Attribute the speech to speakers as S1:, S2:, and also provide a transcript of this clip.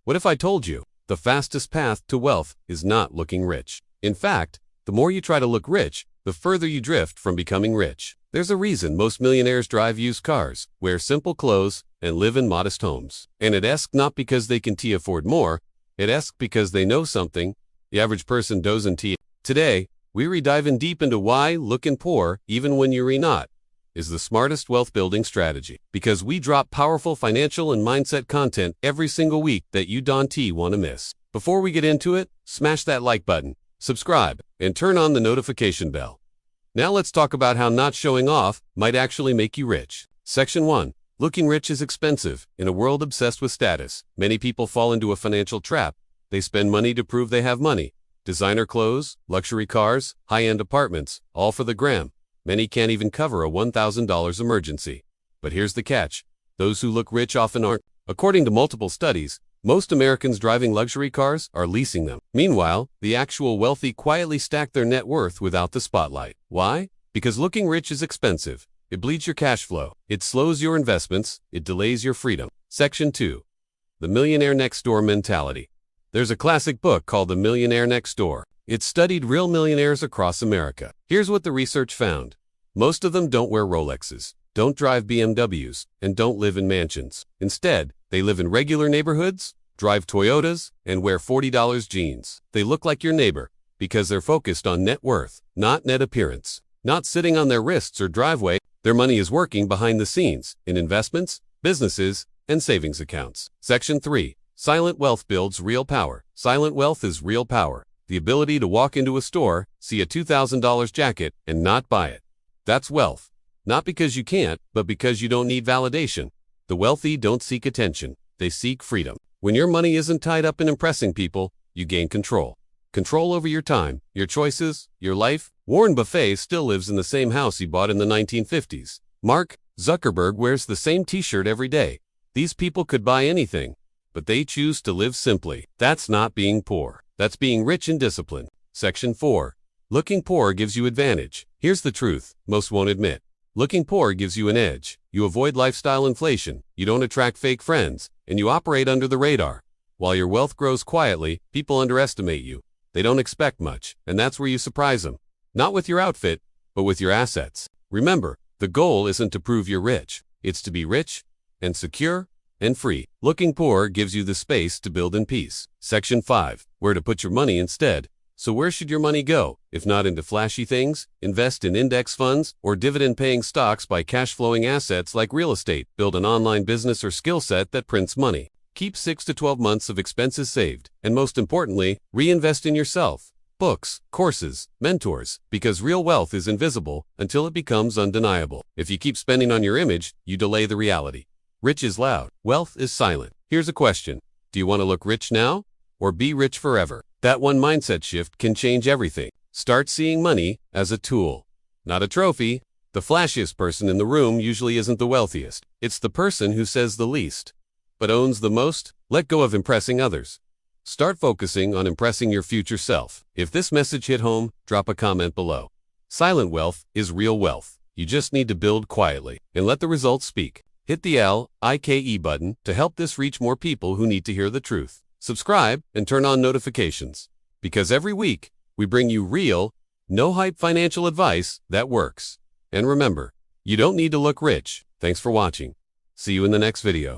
S1: What if I told you the fastest path to wealth is not looking rich? In fact, the more you try to look rich, the further you drift from becoming rich. There's a reason most millionaires drive used cars, wear simple clothes, and live in modest homes. And it asks not because they can afford more, it asks because they know something the average person doesn't. Today, we dive in deep into why looking poor, even when you're not, is the smartest wealth building strategy. Because we drop powerful financial and mindset content every single week that you don't want to miss. Before we get into it, smash that like button, subscribe, and turn on the notification bell. Now let's talk about how not showing off might actually make you rich. Section 1. Looking rich is expensive. In a world obsessed with status, many people fall into a financial trap. They spend money to prove they have money. Designer clothes, luxury cars, high-end apartments, all for the gram. Many can't even cover a $1,000 emergency. But here's the catch. Those who look rich often aren't. According to multiple studies, most Americans driving luxury cars are leasing them. Meanwhile, the actual wealthy quietly stack their net worth without the spotlight. Why? Because looking rich is expensive. It bleeds your cash flow. It slows your investments. It delays your freedom. Section 2. The Millionaire Next Door Mentality. There's a classic book called The Millionaire Next Door. It studied real millionaires across America. Here's what the research found. Most of them don't wear Rolexes, don't drive BMWs, and don't live in mansions. Instead, they live in regular neighborhoods, drive Toyotas, and wear $40 jeans. They look like your neighbor because they're focused on net worth, not net appearance. Not sitting on their wrists or driveway, their money is working behind the scenes in investments, businesses, and savings accounts. Section 3. Silent wealth builds real power. Silent wealth is real power. The ability to walk into a store, see a $2,000 jacket, and not buy it. That's wealth. Not because you can't, but because you don't need validation. The wealthy don't seek attention. They seek freedom. When your money isn't tied up in impressing people, you gain control. Control over your time, your choices, your life. Warren Buffett still lives in the same house he bought in the 1950s. Mark Zuckerberg wears the same t-shirt every day. These people could buy anything, but they choose to live simply. That's not being poor. That's being rich in discipline. Section 4. Looking poor gives you advantage. Here's the truth most won't admit. Looking poor gives you an edge. You avoid lifestyle inflation, you don't attract fake friends, and you operate under the radar. While your wealth grows quietly, people underestimate you. They don't expect much, and that's where you surprise them. Not with your outfit, but with your assets. Remember, the goal isn't to prove you're rich. It's to be rich and secure and free. Looking poor gives you the space to build in peace. Section 5. Where to put your money instead. So where should your money go? If not into flashy things, invest in index funds or dividend-paying stocks. Buy cash-flowing assets like real estate. Build an online business or skill set that prints money. Keep 6 to 12 months of expenses saved. And most importantly, reinvest in yourself. Books, courses, mentors. Because real wealth is invisible until it becomes undeniable. If you keep spending on your image, you delay the reality. Rich is loud. Wealth is silent. Here's a question. Do you want to look rich now or be rich forever? That one mindset shift can change everything. Start seeing money as a tool, not a trophy. The flashiest person in the room usually isn't the wealthiest. It's the person who says the least, but owns the most. Let go of impressing others. Start focusing on impressing your future self. If this message hit home, drop a comment below. Silent wealth is real wealth. You just need to build quietly and let the results speak. Hit the like button to help this reach more people who need to hear the truth. Subscribe and turn on notifications. Because every week, we bring you real, no-hype financial advice that works. And remember, you don't need to look rich. Thanks for watching. See you in the next video.